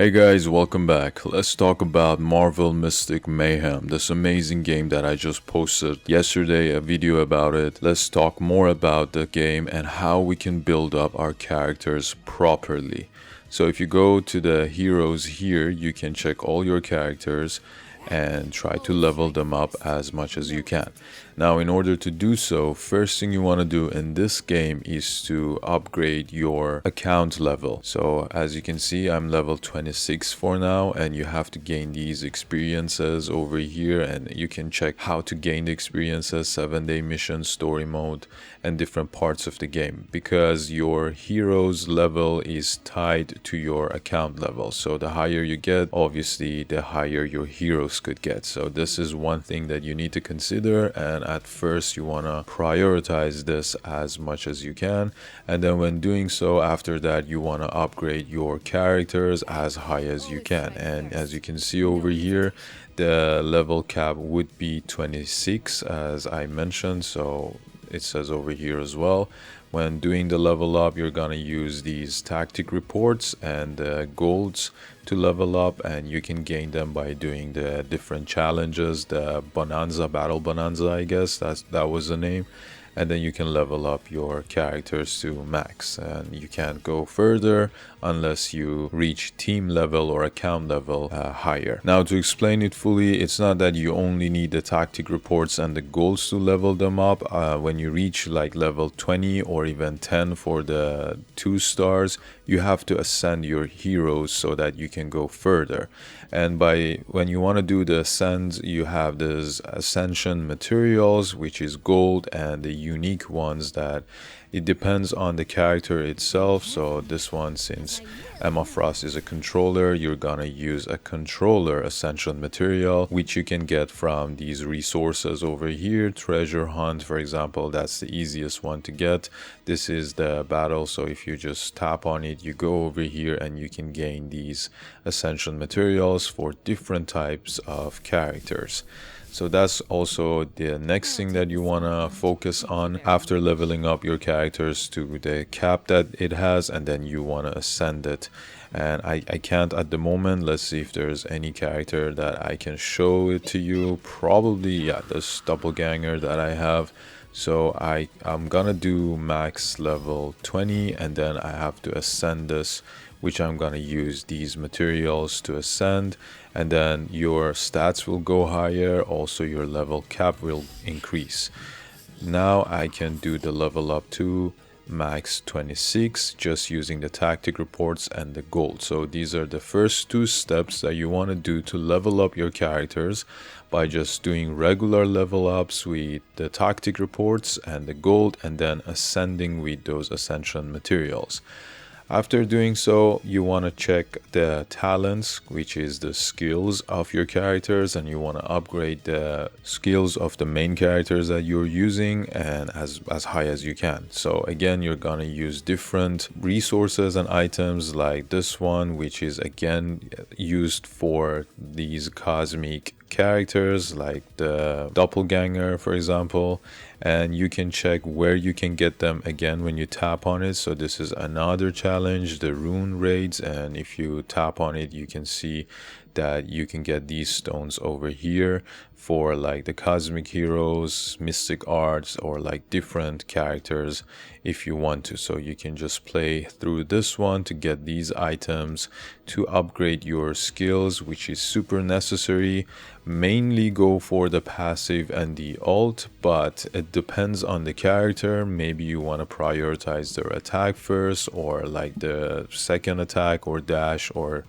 Hey guys, welcome back. Let's talk about Marvel Mystic Mayhem, this amazing game that I just posted yesterday, a video about it. Let's talk more about the game and how we can build up our characters properly. So if you go to the heroes here, you can check all your characters and try to level them up as much as you can. Now, in order to do so, first thing you want to do in this game is to upgrade your account level. So as you can see, I'm level 26 for now, and you have to gain these experiences over here, and you can check how to gain the experiences, 7-day mission, story mode, and different parts of the game, because your hero's level is tied to your account level. So the higher you get, obviously the higher your heroes could get. So this is one thing that you need to consider, and at first you want to prioritize this as much as you can, and then when doing so, after that you want to upgrade your characters as high as you can. And as you can see over here, the level cap would be 26 as I mentioned, so it says over here as well. When doing the level up, you're gonna use these tactic reports and golds to level up, and you can gain them by doing the different challenges, the bonanza, battle bonanza, I guess that was the name. And then you can level up your characters to max, and you can't go further unless you reach team level or account level higher. Now, to explain it fully, it's not that you only need the tactic reports and the goals to level them up. When you reach like level 20 or even 10 for the 2 stars, you have to ascend your heroes so that you can go further. And when you want to do the ascends, you have this ascension materials, which is gold, and the unique ones that it depends on the character itself. So this one, since Emma Frost is a controller, you're gonna use a controller ascension material, which you can get from these resources over here. Treasure hunt, for example, that's the easiest one to get. This is the battle, so if you just tap on it, you go over here and you can gain these ascension materials for different types of characters. So that's also the next thing that you want to focus on after leveling up your characters to the cap that it has, and then you want to ascend it. And I can't at the moment. Let's see if there's any character that I can show it to you. Probably, yeah, this doppelganger that I have. So I'm gonna do max level 20, and then I have to ascend this, which I'm gonna use these materials to ascend, and then your stats will go higher, also your level cap will increase. Now I can do the level up to max 26 just using the tactic reports and the gold. So these are the first 2 steps that you want to do to level up your characters, by just doing regular level ups with the tactic reports and the gold, and then ascending with those ascension materials. After doing so, you want to check the talents, which is the skills of your characters, and you want to upgrade the skills of the main characters that you're using and as high as you can. So again, you're gonna use different resources and items like this one, which is again used for these cosmic characters like the doppelganger, for example, and you can check where you can get them again when you tap on it. So this is another challenge, the rune raids, and if you tap on it, you can see that you can get these stones over here for like the cosmic heroes, mystic arts, or like different characters if you want to. So you can just play through this one to get these items to upgrade your skills, which is super necessary. Mainly go for the passive and the ult, but it depends on the character. Maybe you want to prioritize their attack first, or like the second attack or dash or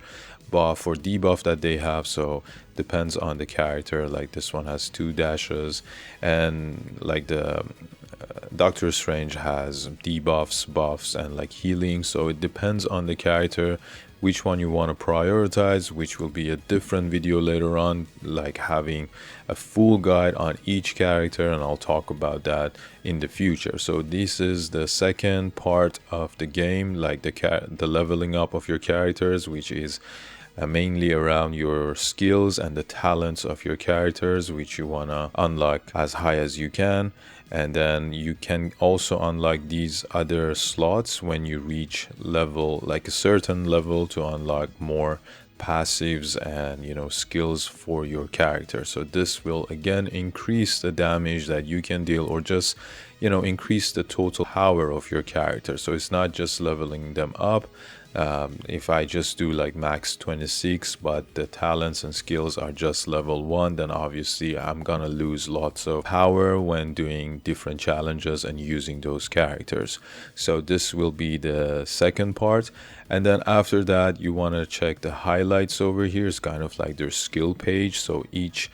buff or debuff that they have. So depends on the character. Like this one has 2 dashes, and like the Doctor Strange has debuffs, buffs, and like healing. So it depends on the character which one you want to prioritize, which will be a different video later on, like having a full guide on each character, and I'll talk about that in the future. So this is the second part of the game, like the leveling up of your characters, which is mainly around your skills and the talents of your characters, which you want to unlock as high as you can. And then you can also unlock these other slots when you reach level, like a certain level, to unlock more passives and skills for your character. So this will again increase the damage that you can deal, or just increase the total power of your character. So it's not just leveling them up. If I just do like max 26 but the talents and skills are just level 1, then obviously I'm gonna lose lots of power when doing different challenges and using those characters. So this will be the second part. And then after that, you want to check the highlights over here. It's kind of like their skill page. So each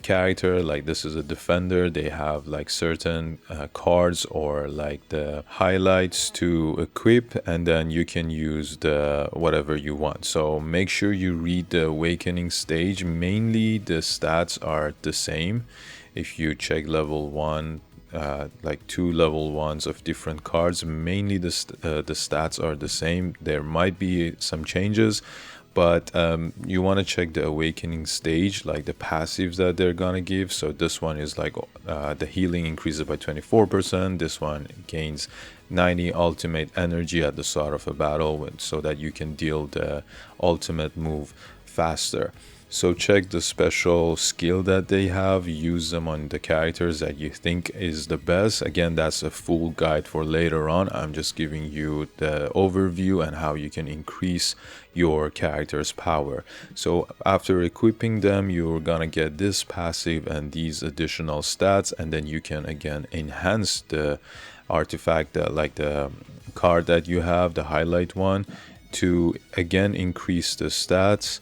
character, like this is a defender, they have like certain cards or like the highlights to equip, and then you can use the whatever you want. So make sure you read the awakening stage. Mainly the stats are the same. If you check level 1, like 2 level 1s of different cards, mainly the stats are the same. There might be some changes, but you want to check the awakening stage, like the passives that they're gonna give. So this one is like the healing increases by 24%. This one gains 90 ultimate energy at the start of a battle, so that you can deal the ultimate move faster. So check the special skill that they have, use them on the characters that you think is the best. Again, that's a full guide for later on. I'm just giving you the overview and how you can increase your character's power. So after equipping them, you're gonna get this passive and these additional stats, and then you can again enhance the artifact, like the card that you have, the highlight one, to again increase the stats.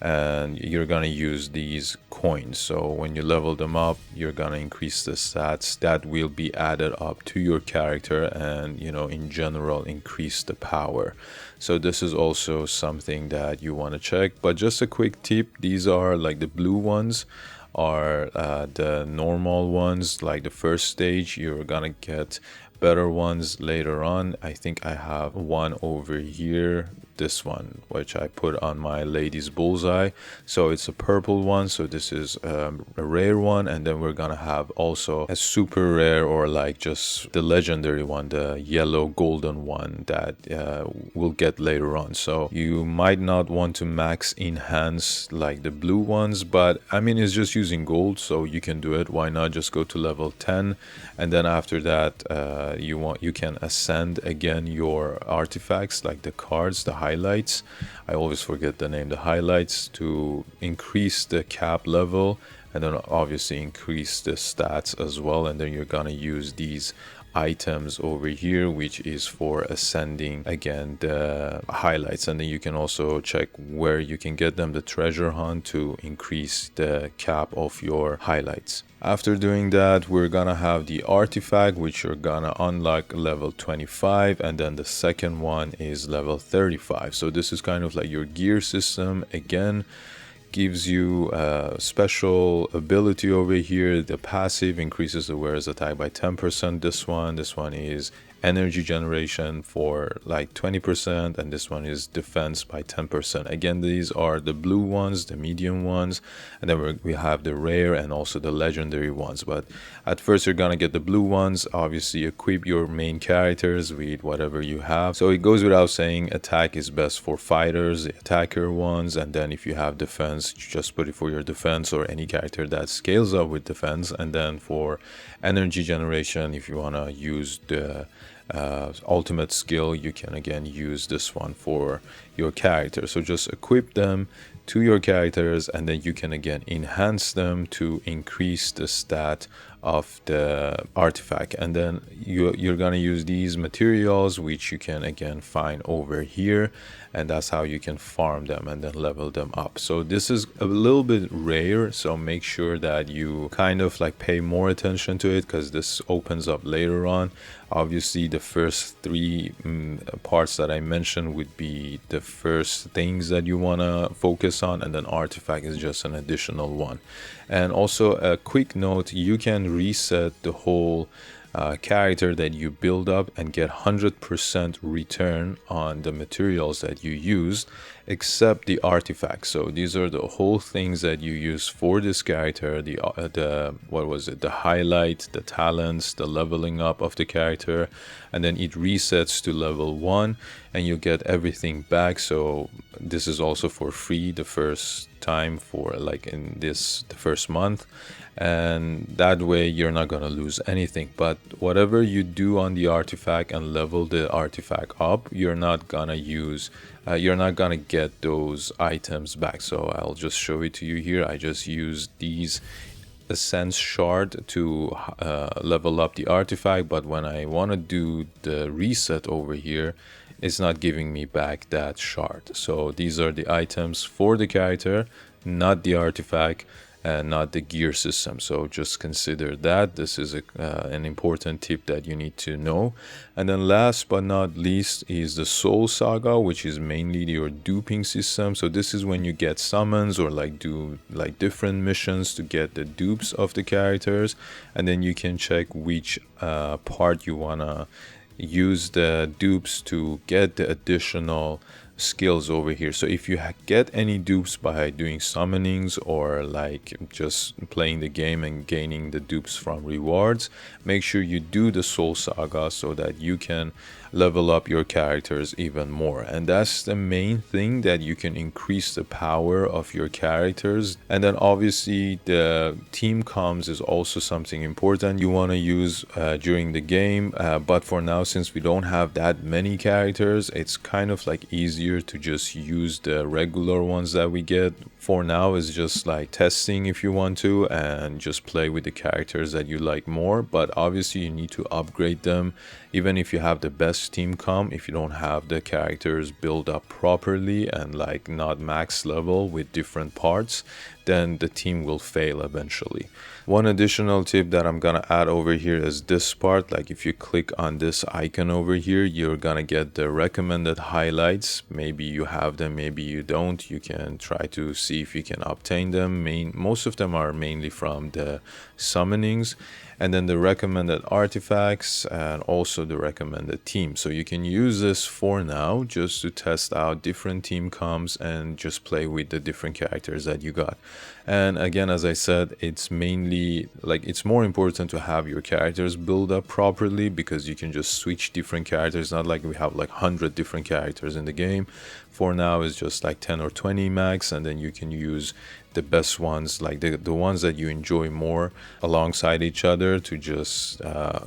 And you're gonna use these coins. So when you level them up, you're gonna increase the stats that will be added up to your character, and in general increase the power. So this is also something that you want to check. But just a quick tip, these are like the blue ones are the normal ones, like the first stage. You're gonna get better ones later on. I think I have one over here, this one, which I put on my lady's bullseye. So it's a purple one, so this is a rare one. And then we're gonna have also a super rare, or like just the legendary one, the yellow golden one that we'll get later on. So you might not want to max enhance like the blue ones, but I mean, it's just using gold, so you can do it. Why not just go to level 10, and then after that you can ascend again your artifacts, like the cards, the highlights. I always forget the name, the highlights, to increase the cap level, and then obviously increase the stats as well. And then you're gonna use these items over here, which is for ascending again the highlights. And then you can also check where you can get them, the treasure hunt, to increase the cap of your highlights. After doing that, we're gonna have the artifact, which you're gonna unlock level 25, and then the second one is level 35. So this is kind of like your gear system. Again, gives you a special ability over here. The passive increases the wearer's attack by 10%. This one is energy generation for like 20%, and this one is defense by 10%. Again, these are the blue ones, the medium ones, and then we have the rare and also the legendary ones. But at first you're gonna get the blue ones. Obviously equip your main characters with whatever you have. So it goes without saying, attack is best for fighters, the attacker ones, and then if you have defense, you just put it for your defense or any character that scales up with defense. And then for energy generation, if you want to use the ultimate skill, you can again use this one for your character. So just equip them to your characters, and then you can again enhance them to increase the stat of the artifact. And then you're gonna use these materials, which you can again find over here, and that's how you can farm them and then level them up. So this is a little bit rare, so make sure that you kind of like pay more attention to it, because this opens up later on. Obviously the first three parts that I mentioned would be the first things that you want to focus on, and then artifact is just an additional one. And also a quick note, you can reset the whole character that you build up and get 100% return on the materials that you used. except the artifacts. So these are the whole things that you use for this character, the what was it, the highlight, the talents, the leveling up of the character, and then it resets to level 1 and you get everything back. So this is also for free the first time, for like in this the first month, and that way you're not gonna lose anything. But whatever you do on the artifact and level the artifact up, you're not gonna get those items back. So I'll just show it to you here. I just used these Essence shard to level up the artifact, but when I want to do the reset over here, it's not giving me back that shard. So these are the items for the character, not the artifact and not the gear system. So just consider that. This is an important tip that you need to know. And then last but not least is the Soul Saga, which is mainly your duping system. So this is when you get summons or like do like different missions to get the dupes of the characters, and then you can check which part you wanna use the dupes to get the additional skills over here. So if you get any dupes by doing summonings or like just playing the game and gaining the dupes from rewards, make sure you do the Soul Saga so that you can level up your characters even more. And that's the main thing, that you can increase the power of your characters. And then obviously the team comms is also something important you want to use during the game, but for now, since we don't have that many characters, it's kind of like easier to just use the regular ones that we get. For now is just like testing if you want to, and just play with the characters that you like more. But obviously you need to upgrade them. Even if you have the best team comm, if you don't have the characters built up properly and like not max level with different parts, then the team will fail eventually. One additional tip that I'm gonna add over here is this part. Like if you click on this icon over here, you're gonna get the recommended highlights. Maybe you have them, maybe you don't. You can try to see if you can obtain them. Most of them are mainly from the summonings, and then the recommended artifacts and also the recommended team. So you can use this for now just to test out different team comms and just play with the different characters that you got. And again, as I said, it's mainly like it's more important to have your characters build up properly, because you can just switch different characters. Not like we have like 100 different characters in the game. For now it's just like 10 or 20 max, and then you can use the best ones, like the ones that you enjoy more, alongside each other to just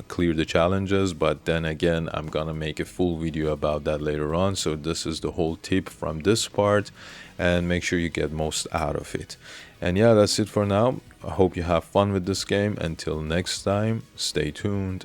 clear the challenges. But then again, I'm gonna make a full video about that later on. So this is the whole tip from this part, and make sure you get most out of it. And yeah, that's it for now. I hope you have fun with this game. Until next time, stay tuned.